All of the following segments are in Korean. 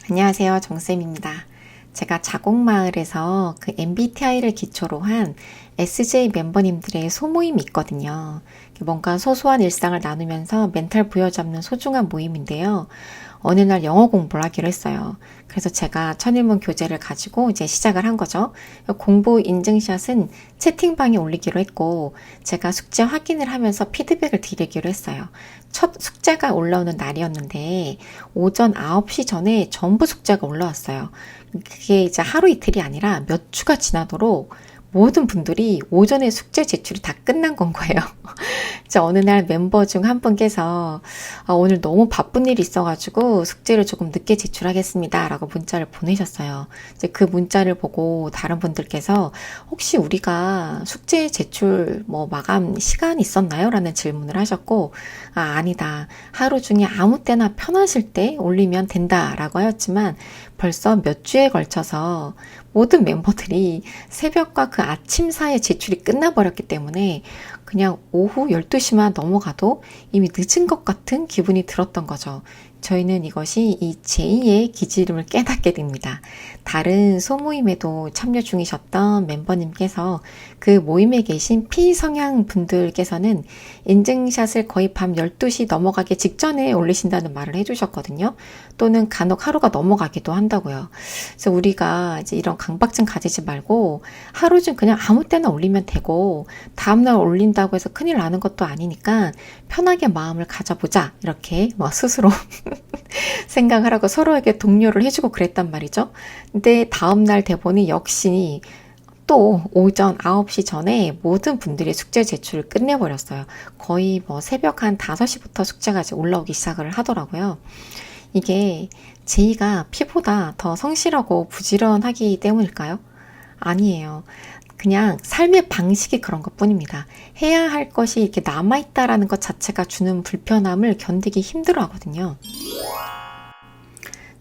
안녕하세요. 정쌤입니다. 제가 자곡마을에서 그 MBTI를 기초로 한 SJ 멤버님들의 소모임이 있거든요. 뭔가 소소한 일상을 나누면서 멘탈 부여잡는 소중한 모임인데요. 어느 날 영어 공부를 하기로 했어요. 그래서 제가 천일문 교재를 가지고 이제 시작을 한 거죠. 공부 인증샷은 채팅방에 올리기로 했고, 제가 숙제 확인을 하면서 피드백을 드리기로 했어요. 첫 숙제가 올라오는 날이었는데, 오전 9시 전에 전부 숙제가 올라왔어요. 그게 이제 하루 이틀이 아니라 몇 주가 지나도록 모든 분들이 오전에 숙제 제출이 다 끝난 건 거예요. 어느 날 멤버 중 한 분께서 오늘 너무 바쁜 일이 있어가지고 숙제를 조금 늦게 제출하겠습니다 라고 문자를 보내셨어요. 이제 그 문자를 보고 다른 분들께서 혹시 우리가 숙제 제출 마감 시간 있었나요? 라는 질문을 하셨고, 아니다. 하루 중에 아무 때나 편하실 때 올리면 된다 라고 하였지만, 벌써 몇 주에 걸쳐서 모든 멤버들이 새벽과 그 아침 사이에 제출이 끝나버렸기 때문에 그냥 오후 12시만 넘어가도 이미 늦은 것 같은 기분이 들었던 거죠. 저희는 이것이 이 제2의 기지름을 깨닫게 됩니다. 다른 소모임에도 참여 중이셨던 멤버님께서 그 모임에 계신 P성향 분들께서는 인증샷을 거의 밤 12시 넘어가기 직전에 올리신다는 말을 해주셨거든요. 또는 간혹 하루가 넘어가기도 한다고요. 그래서 우리가 이제 이런 강박증 가지지 말고 하루 중 그냥 아무 때나 올리면 되고, 다음날 올린다고 해서 큰일 나는 것도 아니니까 편하게 마음을 가져보자, 이렇게 스스로 생각을 하고 서로에게 독려를 해주고 그랬단 말이죠. 근데 다음날 대본이 역시 또 오전 9시 전에 모든 분들이 숙제 제출을 끝내버렸어요. 거의 새벽 한 5시부터 숙제가 이제 올라오기 시작을 하더라고요. 이게 제이가 피보다 더 성실하고 부지런하기 때문일까요? 아니에요. 그냥 삶의 방식이 그런 것 뿐입니다. 해야 할 것이 이렇게 남아있다라는 것 자체가 주는 불편함을 견디기 힘들어 하거든요.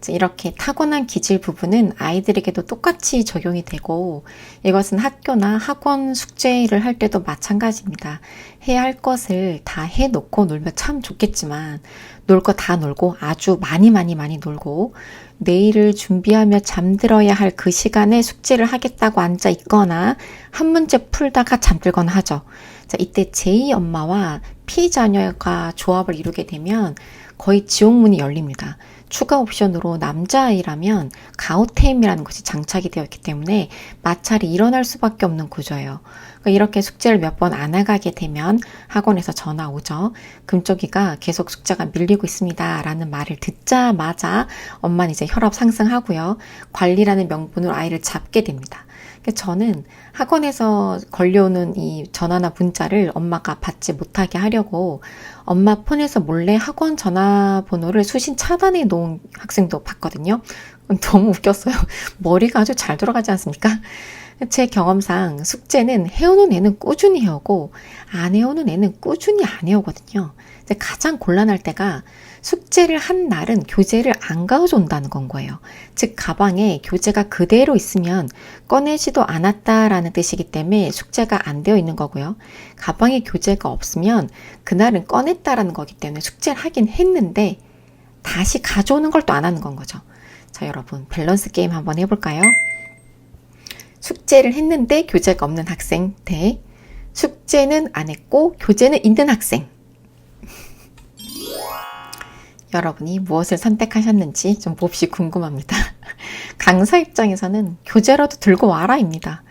이렇게 타고난 기질 부분은 아이들에게도 똑같이 적용이 되고, 이것은 학교나 학원 숙제를 할 때도 마찬가지입니다. 해야 할 것을 다 해놓고 놀면 참 좋겠지만, 놀 거 다 놀고 아주 많이 놀고, 내일을 준비하며 잠들어야 할 그 시간에 숙제를 하겠다고 앉아 있거나 한 문제 풀다가 잠들거나 하죠. 이때 J 엄마와 P 자녀가 조합을 이루게 되면 거의 지옥문이 열립니다. 추가 옵션으로 남자아이라면 가오템이라는 것이 장착이 되어 있기 때문에 마찰이 일어날 수밖에 없는 구조예요. 이렇게 숙제를 몇 번 안 나가게 되면 학원에서 전화 오죠. 금쪽이가 계속 숙제가 밀리고 있습니다 라는 말을 듣자마자 엄마는 이제 혈압 상승하고요. 관리라는 명분으로 아이를 잡게 됩니다. 저는 학원에서 걸려오는 이 전화나 문자를 엄마가 받지 못하게 하려고 엄마 폰에서 몰래 학원 전화번호를 수신 차단해 놓은 학생도 봤거든요. 너무 웃겼어요. 머리가 아주 잘 돌아가지 않습니까? 제 경험상 숙제는 해오는 애는 꾸준히 해오고 안 해오는 애는 꾸준히 안 해오거든요. 가장 곤란할 때가 숙제를 한 날은 교재를 안 가져온다는 건 거예요. 즉 가방에 교재가 그대로 있으면 꺼내지도 않았다라는 뜻이기 때문에 숙제가 안 되어 있는 거고요. 가방에 교재가 없으면 그날은 꺼냈다라는 거기 때문에 숙제를 하긴 했는데 다시 가져오는 걸 또 안 하는 건 거죠. 자, 여러분 밸런스 게임 한번 해볼까요? 숙제를 했는데 교재가 없는 학생 대 숙제는 안 했고 교재는 있는 학생. 여러분이 무엇을 선택하셨는지 좀 몹시 궁금합니다. 강사 입장에서는 교재라도 들고 와라입니다.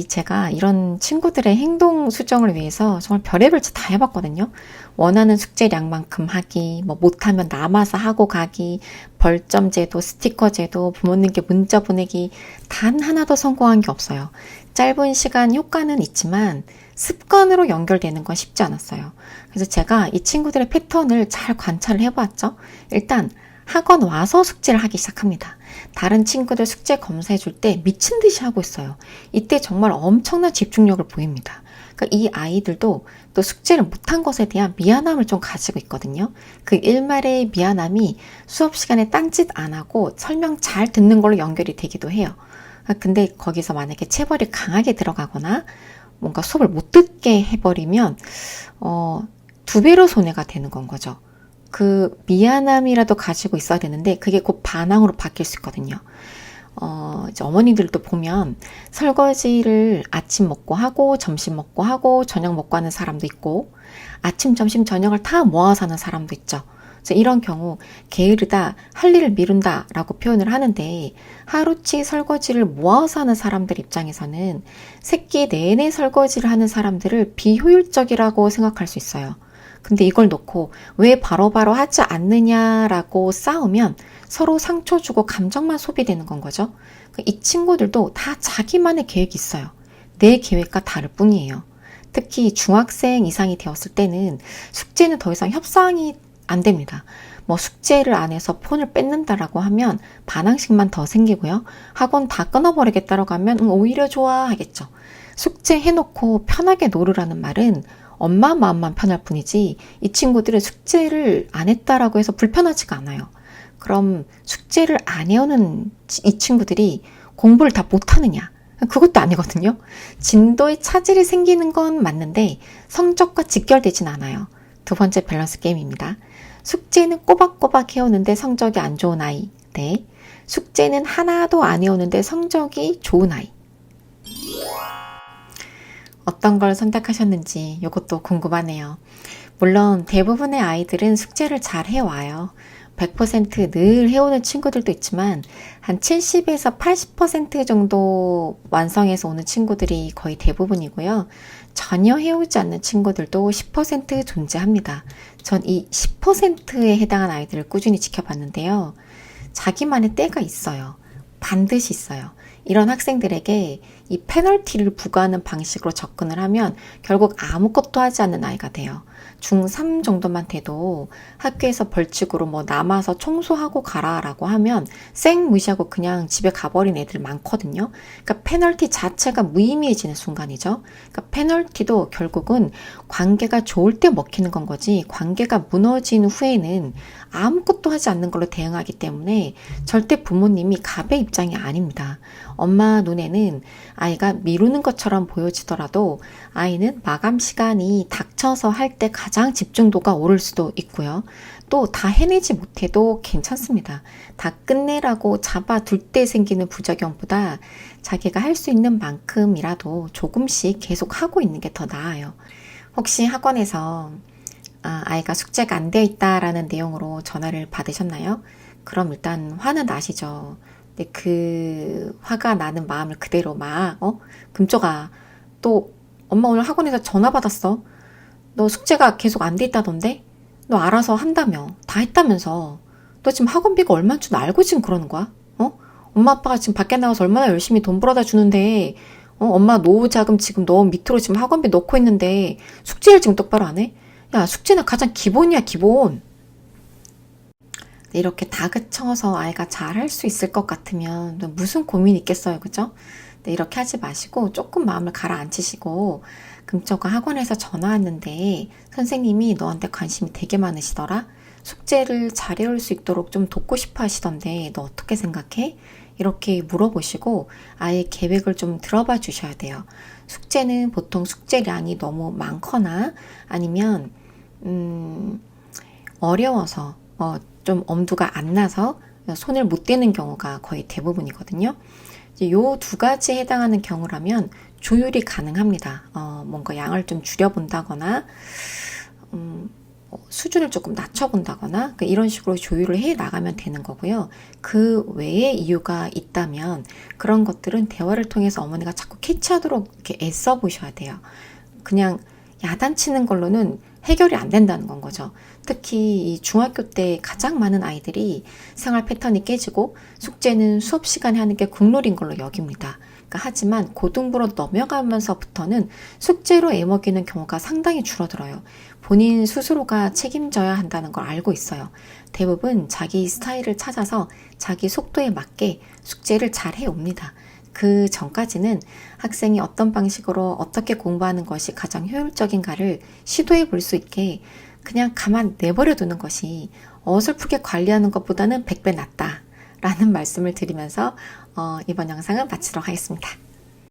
제가 이런 친구들의 행동 수정을 위해서 정말 별의별 짓 다 해봤거든요. 원하는 숙제량만큼 하기, 못하면 남아서 하고 가기, 벌점 제도, 스티커 제도, 부모님께 문자 보내기, 단 하나도 성공한 게 없어요. 짧은 시간 효과는 있지만 습관으로 연결되는 건 쉽지 않았어요. 그래서 제가 이 친구들의 패턴을 잘 관찰을 해봤죠. 일단 학원 와서 숙제를 하기 시작합니다. 다른 친구들 숙제 검사해 줄 때 미친 듯이 하고 있어요. 이때 정말 엄청난 집중력을 보입니다. 이 아이들도 또 숙제를 못한 것에 대한 미안함을 좀 가지고 있거든요. 그 일말의 미안함이 수업 시간에 딴짓 안 하고 설명 잘 듣는 걸로 연결이 되기도 해요. 근데 거기서 만약에 체벌이 강하게 들어가거나 뭔가 수업을 못 듣게 해버리면 2배로 손해가 되는 건 거죠. 그 미안함이라도 가지고 있어야 되는데 그게 곧 반항으로 바뀔 수 있거든요. 이제 어머니들도 보면 설거지를 아침 먹고 하고 점심 먹고 하고 저녁 먹고 하는 사람도 있고 아침, 점심, 저녁을 다 모아서 하는 사람도 있죠. 그래서 이런 경우 게으르다, 할 일을 미룬다 라고 표현을 하는데 하루치 설거지를 모아서 하는 사람들 입장에서는 새끼 내내 설거지를 하는 사람들을 비효율적이라고 생각할 수 있어요. 근데 이걸 놓고 왜 바로바로 하지 않느냐라고 싸우면 서로 상처 주고 감정만 소비되는 건 거죠. 이 친구들도 다 자기만의 계획이 있어요. 내 계획과 다를 뿐이에요. 특히 중학생 이상이 되었을 때는 숙제는 더 이상 협상이 안 됩니다. 뭐 숙제를 안 해서 폰을 뺏는다라고 하면 반항식만 더 생기고요. 학원 다 끊어버리겠다라고 하면 오히려 좋아 하겠죠. 숙제 해놓고 편하게 놀으라는 말은 엄마 마음만 편할 뿐이지 이 친구들은 숙제를 안 했다라고 해서 불편하지가 않아요. 그럼 숙제를 안 해오는 이 친구들이 공부를 다 못하느냐? 그것도 아니거든요. 진도에 차질이 생기는 건 맞는데 성적과 직결되진 않아요. 두 번째 밸런스 게임입니다. 숙제는 꼬박꼬박 해오는데 성적이 안 좋은 아이 대 숙제는 하나도 안 해오는데 성적이 좋은 아이. 어떤 걸 선택하셨는지 이것도 궁금하네요. 물론 대부분의 아이들은 숙제를 잘 해와요. 100%늘 해오는 친구들도 있지만 한 70에서 80% 정도 완성해서 오는 친구들이 거의 대부분이고요. 전혀 해오지 않는 친구들도 10% 존재합니다. 전 이 10%에 해당한 아이들을 꾸준히 지켜봤는데요. 자기만의 때가 있어요. 반드시 있어요. 이런 학생들에게 이 페널티를 부과하는 방식으로 접근을 하면 결국 아무것도 하지 않는 아이가 돼요. 중3 정도만 돼도 학교에서 벌칙으로 뭐 남아서 청소하고 가라라고 하면 쌩 무시하고 그냥 집에 가버린 애들 많거든요. 그러니까 페널티 자체가 무의미해지는 순간이죠. 그러니까 페널티도 결국은 관계가 좋을 때 먹히는 건 거지 관계가 무너진 후에는 아무것도 하지 않는 걸로 대응하기 때문에 절대 부모님이 갑의 입장이 아닙니다. 엄마 눈에는 아이가 미루는 것처럼 보여지더라도 아이는 마감 시간이 닥쳐서 할 때 가장 집중도가 오를 수도 있고요. 또 다 해내지 못해도 괜찮습니다. 다 끝내라고 잡아둘 때 생기는 부작용보다 자기가 할 수 있는 만큼이라도 조금씩 계속 하고 있는 게 더 나아요. 혹시 학원에서 아이가 숙제가 안 되어 있다라는 내용으로 전화를 받으셨나요? 그럼 일단 화는 나시죠. 근데 그 화가 나는 마음을 그대로 금쪽아, 또 엄마 오늘 학원에서 전화 받았어. 너 숙제가 계속 안 돼 있다던데? 너 알아서 한다며. 다 했다면서. 너 지금 학원비가 얼마인 줄 알고 지금 그러는 거야? 엄마 아빠가 지금 밖에 나가서 얼마나 열심히 돈 벌어다 주는데 엄마 노후 자금 지금 너 밑으로 지금 학원비 넣고 있는데 숙제를 지금 똑바로 안 해? 야, 숙제는 가장 기본이야, 기본. 이렇게 다그쳐서 아이가 잘할 수 있을 것 같으면 무슨 고민이 있겠어요, 그죠? 이렇게 하지 마시고 조금 마음을 가라앉히시고 금쪽아 학원에서 전화 왔는데 선생님이 너한테 관심이 되게 많으시더라. 숙제를 잘 해올 수 있도록 좀 돕고 싶어 하시던데 너 어떻게 생각해? 이렇게 물어보시고 아이의 계획을 좀 들어봐 주셔야 돼요. 숙제는 보통 숙제량이 너무 많거나 아니면 어려워서 좀 엄두가 안 나서 손을 못 대는 경우가 거의 대부분이거든요. 요 두 가지에 해당하는 경우라면 조율이 가능합니다. 뭔가 양을 좀 줄여본다거나 수준을 조금 낮춰본다거나 이런 식으로 조율을 해 나가면 되는 거고요. 그 외에 이유가 있다면 그런 것들은 대화를 통해서 어머니가 자꾸 캐치하도록 이렇게 애써 보셔야 돼요. 그냥 야단치는 걸로는 해결이 안 된다는 건 거죠. 특히 이 중학교 때 가장 많은 아이들이 생활 패턴이 깨지고 숙제는 수업 시간에 하는 게 국룰인 걸로 여깁니다. 하지만 고등부로 넘어가면서부터는 숙제로 애먹이는 경우가 상당히 줄어들어요. 본인 스스로가 책임져야 한다는 걸 알고 있어요. 대부분 자기 스타일을 찾아서 자기 속도에 맞게 숙제를 잘 해옵니다. 그 전까지는 학생이 어떤 방식으로 어떻게 공부하는 것이 가장 효율적인가를 시도해 볼 수 있게 그냥 가만 내버려 두는 것이 어설프게 관리하는 것보다는 100배 낫다라는 말씀을 드리면서 이번 영상은 마치도록 하겠습니다.